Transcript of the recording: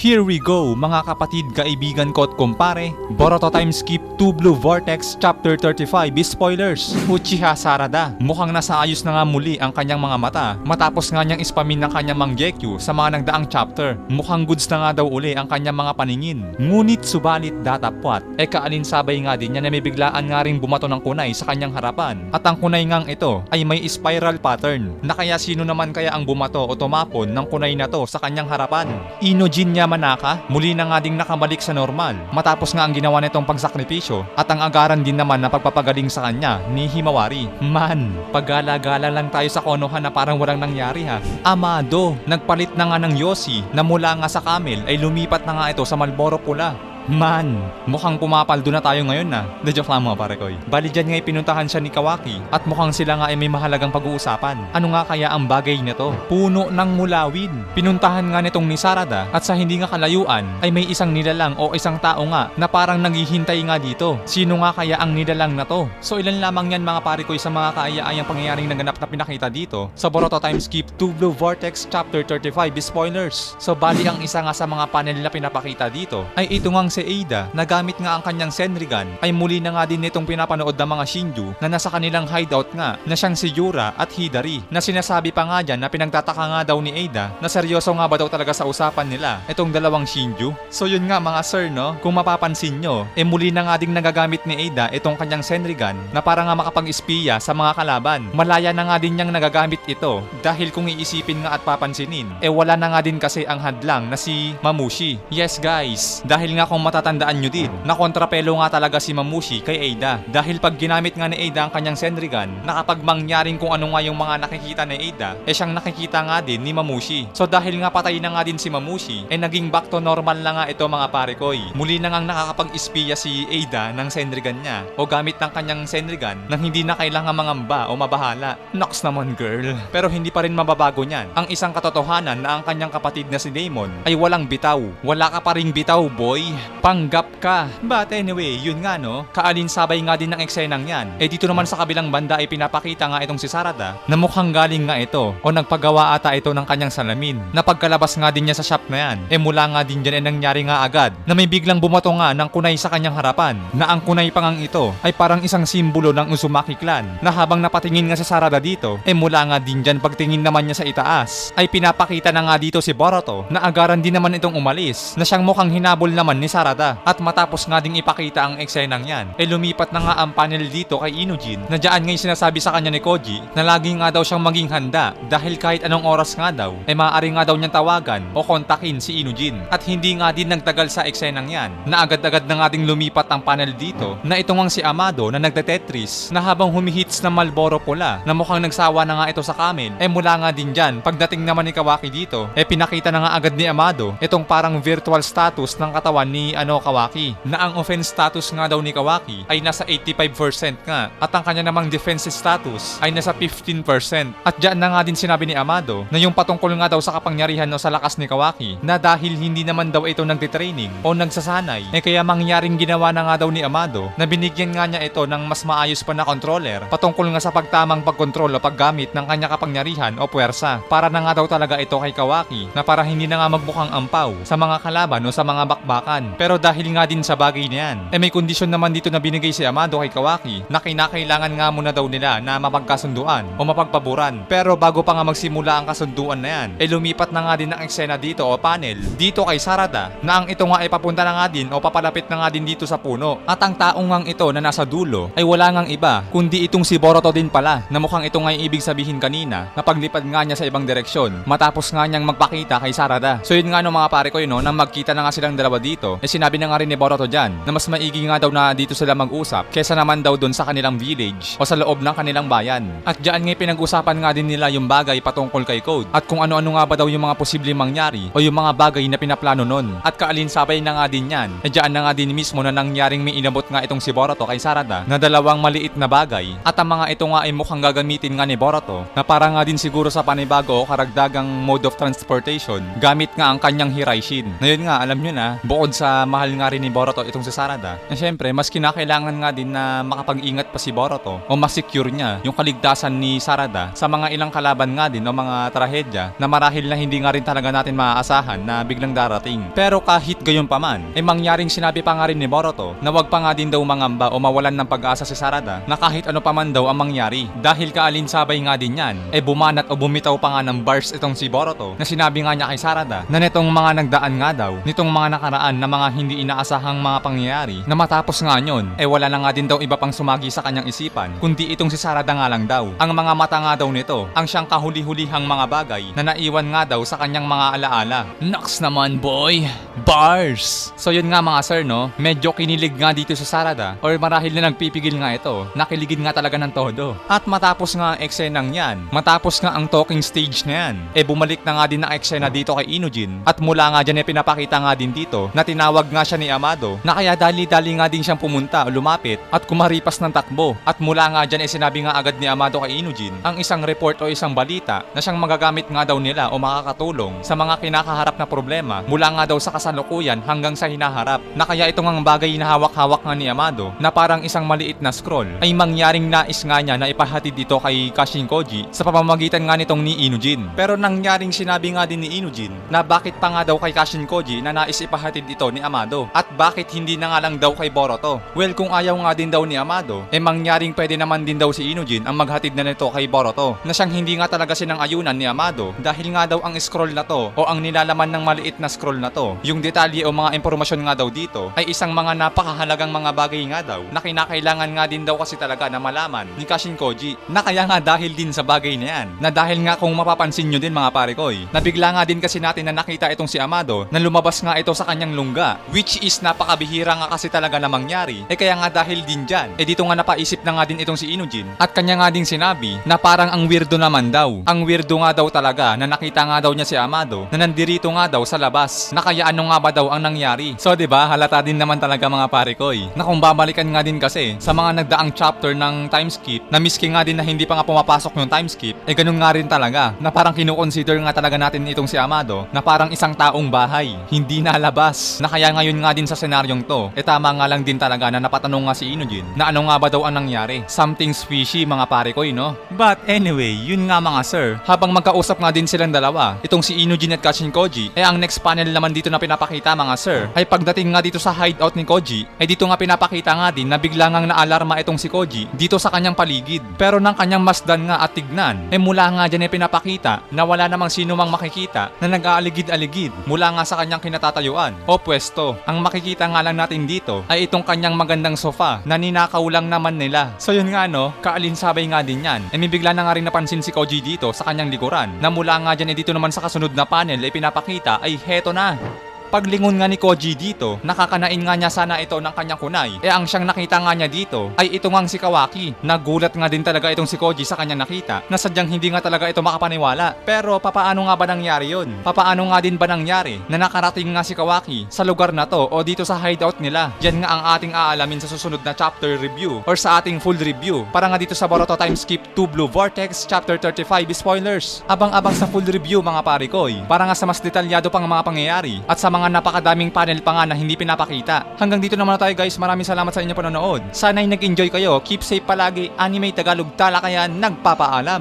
Here we go mga kapatid, kaibigan ko at kumpare. Boruto Time Skip 2 Blue Vortex Chapter 35 Spoilers. Uchiha Sarada, mukhang nasa ayos na nga muli ang kanyang mga mata matapos nga niyang ispamin ng kanyang Mangekyou sa mga nagdaang chapter. Mukhang goods na nga daw uli ang kanyang mga paningin. Ngunit subalit datapwat, kaalinsabay nga din niya na may biglaan nga ring bumato ng kunay sa kanyang harapan. At ang kunay ngang ito ay may spiral pattern na kaya sino naman kaya ang bumato o tumapon ng kunay na to sa kanyang harapan. Inojin niya Manaka, muli na nga ding nakabalik sa normal matapos nga ang ginawa nitong pagsakripisyo at ang agaran din naman na pagpapagaling sa kanya ni Himawari. Man, paggala-gala lang tayo sa Konoha na parang walang nangyari ha. Amado, nagpalit na nga ng Yoshi na mula nga sa Camel ay lumipat na nga ito sa Malboro Pula. Man, mukhang pumapaldo na tayo ngayon na. Joke lang mga pare koy. Bali dyan nga pinuntahan siya ni Kawaki at mukhang sila nga ay may mahalagang pag-uusapan. Ano nga kaya ang bagay nito? Puno ng mulawin. Pinuntahan nga nitong ni Sarada at sa hindi nga kalayuan ay may isang nilalang o isang tao nga na parang naghihintay nga dito. Sino nga kaya ang nilalang na to? So ilan lamang yan mga pare koy sa mga kaaya-ayang pangyayaring naganap na pinakita dito sa Boruto Time Skip 2 Blue Vortex Chapter 35 Spoilers. So bali ang isa nga sa mga panel na pinapakita dito ay ito nga si Eida na gamit nga ang kanyang Senrigan ay muli na nga din nitong pinapanood ng mga Shinju na nasa kanilang hideout nga na siyang si Yura at Hidari na sinasabi pa nga dyan na pinagtataka nga daw ni Eida na seryoso nga ba daw talaga sa usapan nila itong dalawang Shinju. So yun nga mga sir no, kung mapapansin nyo muli na nga ding nagagamit ni Eida itong kanyang Senrigan na para nga makapag-espiya sa mga kalaban. Malaya na nga din niyang nagagamit ito dahil kung iisipin nga at papansinin wala na nga din kasi ang hadlang na si Mamushi. Yes guys, dahil nga kung matatandaan nyo din, na kontrapelo nga talaga si Mamushi kay Eida. Dahil pag ginamit nga ni Eida ang kanyang Senrigan, na kapag mangyaring kung ano nga yung mga nakikita ni Eida, siyang nakikita nga din ni Mamushi. So dahil nga patay na nga din si Mamushi, naging back to normal na nga ito mga pare koy. Muli na nga nakakapag-espiya si Eida ng Senrigan niya, o gamit ng kanyang Senrigan nang hindi na kailangan mangamba o mabahala. Nox naman girl. Pero hindi pa rin mababago niyan ang isang katotohanan na ang kanyang kapatid na si Daemon ay walang bitaw. Wala ka pa ring bitaw boy. Panggap ka. But anyway, yun nga no, kaalinsabay nga din ng eksenang yan. Dito naman sa kabilang banda ay pinapakita nga itong si Sarada na mukhang galing nga ito o nagpagawa ata ito ng kanyang salamin. Na pagkalabas nga din niya sa shop na yan, mula nga din dyan nangyari nga agad na may biglang bumato nga ng kunay sa kanyang harapan. Na ang kunay pangang ito ay parang isang simbolo ng Uzumaki clan na habang napatingin nga si Sarada dito, mula nga din dyan pagtingin naman niya sa itaas ay pinapakita na nga dito si Boruto na agaran din naman itong umalis na siyang mukhang hinabol naman ni Sarada. At matapos nga ding ipakita ang eksenang yan, lumipat na nga ang panel dito kay Inojin na dyan ngayon sinasabi sa kanya ni Koji na lagi nga daw siyang maging handa dahil kahit anong oras nga daw maaari nga daw niyang tawagan o kontakin si Inojin. At hindi nga din nagtagal sa eksenang yan na agad-agad na nga ding lumipat ang panel dito na ito ngang si Amado na nagte-Tetris na habang humihits na Malboro Pula na mukhang nagsawa na nga ito sa Camel. Mula nga din dyan, pagdating naman ni Kawaki dito, pinakita na nga agad ni Amado itong parang virtual status ng katawan ni Kawaki na ang offense status nga daw ni Kawaki ay nasa 85% nga at ang kanya namang defensive status ay nasa 15%. At diyan na nga din sinabi ni Amado na yung patungkol nga daw sa kapangyarihan o sa lakas ni Kawaki na dahil hindi naman daw ito nagtitraining o nagsasanay kaya mangyaring ginawa na nga daw ni Amado na binigyan nga niya ito ng mas maayos pa na controller patungkol nga sa pagtamang pagkontrol o paggamit ng kanya kapangyarihan o puwersa para na nga daw talaga ito kay Kawaki na para hindi na nga magmukhang ampaw sa mga kalaban o sa mga bakbakan. Pero dahil nga din sa bagay na yan, may kondisyon naman dito na binigay si Amado kay Kawaki na kinakailangan nga muna daw nila na mapagkasunduan o mapagpaboran. Pero bago pa nga magsimula ang kasunduan na yan, lumipat na nga din ang eksena dito o panel dito kay Sarada na ang ito nga ay papunta na nga din o papalapit na nga din dito sa puno. At ang taong ngang ito na nasa dulo ay wala ngang iba kundi itong si Boruto din pala na mukhang ito nga yung ibig sabihin kanina na paglipad nga niya sa ibang direksyon matapos nga niyang magpakita kay Sarada. So yun nga no mga pare ko yun no, nang magkita na nga silang dalawa dito, sinabi na nga rin ni Boruto dyan na mas maigi nga daw na dito sila mag-usap kesa naman daw dun sa kanilang village o sa loob ng kanilang bayan. At dyan nga pinag-usapan nga din nila yung bagay patungkol kay Code at kung ano-ano nga ba daw yung mga posibleng mangyari o yung mga bagay na pinaplano nun. At kaalinsabay na nga din yan, dyan na nga din mismo na nangyaring may inabot nga itong si Boruto kay Sarada na dalawang maliit na bagay at ang mga ito nga ay mukhang gagamitin nga ni Boruto na para nga din siguro sa panibago o karagdagang mode of transportation gamit nga ang kanyang Hiraishin. Na yun nga, alam nyo na, bukod sa mahal nga rin ni Boruto itong si Sarada. And syempre, mas kinakailangan nga din na makapag-ingat pa si Boruto o masecure niya yung kaligtasan ni Sarada sa mga ilang kalaban nga din o mga trahedya na marahil na hindi nga rin talaga natin maaasahan na biglang darating. Pero kahit gayon pa man, mangyaring sinabi pa nga rin ni Boruto na wag pa nga din daw mangamba o mawalan ng pag-asa si Sarada na kahit ano pa man daw ang mangyari. Dahil kaalinsabay nga din yan, bumanat o bumitaw pa nga ng bars itong si Boruto na sinabi nga niya kay Sarada na nitong mga nagdaan nga daw, nitong mga nakaraan na mga hindi inaasahang mga pangyayari na matapos nga nyon, wala na nga din daw iba pang sumagi sa kanyang isipan, kundi itong si Sarada nga lang daw. Ang mga mata nga daw nito, ang siyang kahuli-hulihang mga bagay na naiwan nga daw sa kanyang mga alaala. Naks naman boy, bars! So yun nga mga sir no, medyo kinilig nga dito sa Sarada or marahil na nagpipigil nga ito, nakiligin nga talaga ng todo. At matapos nga ang eksenang yan, matapos nga ang talking stage na yan, bumalik na nga din ang eksena dito kay Inujin at mula nga dyan pinapakita nga din dito na tinawag nga siya ni Amado na kaya dali-dali nga din siyang pumunta o lumapit at kumaripas ng takbo at mula nga dyan sinabi nga agad ni Amado kay Inujin ang isang report o isang balita na siyang magagamit nga daw nila o makakatulong sa mga kinakaharap na problema mula nga daw sa kasalukuyan hanggang sa hinaharap na kaya itong ang bagay na hawak-hawak nga ni Amado na parang isang maliit na scroll ay mangyaring nais nga niya na ipahatid ito kay Kashin Koji sa pamamagitan nga nitong ni Inujin. Pero nangyaring sinabi nga din ni Inujin na bakit pa nga daw kay Kashin Koji na nais ipahatid ito ni Amado at bakit hindi na nga lang daw kay Boruto. Well kung ayaw nga din daw ni Amado, mangyaring pwede naman din daw si Inujin ang maghatid na nito kay Boruto na siyang hindi nga talaga sinang-ayunan ni Amado dahil nga daw ang scroll na to o ang nilalaman ng maliit na scroll na to, yung detalye o mga impormasyon nga daw dito ay isang mga napakahalagang mga bagay nga daw na kinakailangan nga din daw kasi talaga na malaman ni Kashin Koji na kaya nga dahil din sa bagay na yan na dahil nga kung mapapansin nyo din mga pare koy na bigla nga din kasi natin na nakita itong si Amado na lumabas nga ito sa kanyang lungga which is napakabihira nga kasi talaga na mangyari kaya nga dahil din dyan dito nga napaisip na nga din itong si Inujin at kanya nga din sinabi na parang ang weirdo naman daw ang weirdo nga daw talaga na nakita nga daw niya si Amado na nandirito nga daw sa labas na kaya ano nga ba daw ang nangyari. So diba halata din naman talaga mga pare koy na kung babalikan nga din kasi sa mga nagdaang chapter ng time skip na miski nga din na hindi pa nga pumapasok yung time skip ganun nga rin talaga na parang kinukonsider nga talaga natin itong si Amado na parang isang taong bahay hindi nalabas na kaya ngayon nga din sa senaryong to tama nga lang din talaga na napatanong nga si Inujin na ano nga ba daw ang nangyari. Something fishy mga pare koy no. But anyway yun nga mga sir, habang magkausap nga din silang dalawa itong si Inujin at Kashin Koji ang next panel naman dito na pinapakita mga sir ay pagdating nga dito sa hideout ni Koji dito nga pinapakita nga din na bigla ngang naalarma itong si Koji dito sa kanyang paligid pero nang kanyang masdan nga at tignan mula nga dyan pinapakita na wala namang sino mang makikita na nag-aaligid-aligid mula nga sa kanyang kinatatayuan o pwesto. Ang makikita nga lang natin dito ay itong kanyang magandang sofa na ninakaw lang naman nila. So yun nga no, kaalinsabay nga din yan. May bigla na nga rin napansin si Koji dito sa kanyang likuran na mula nga dyan dito naman sa kasunod na panel pinapakita ay heto na. Paglingon nga ni Koji dito, nakakanain nga niya sana ito ng kanyang kunay. Ang siyang nakita nga niya dito ay ito ngang si Kawaki. Nagulat nga din talaga itong si Koji sa kanyang nakita na sadyang hindi nga talaga ito makapaniwala. Pero papaano nga ba nangyari yun? Papaano nga din ba nangyari na nakarating nga si Kawaki sa lugar na to o dito sa hideout nila? Yan nga ang ating aalamin sa susunod na chapter review or sa ating full review para nga dito sa Boruto Time Skip 2 Blue Vortex Chapter 35 spoilers. Abang-abang sa full review mga pare koy para nga sa mas detalyado pang mga pangyayari at sa mga napakadaming panel pa nga na hindi pinapakita. Hanggang dito naman na tayo guys, maraming salamat sa inyong panonood. Sana'y nag-enjoy kayo, keep safe palagi, Anime Tagalog Talakayan nagpapaalam.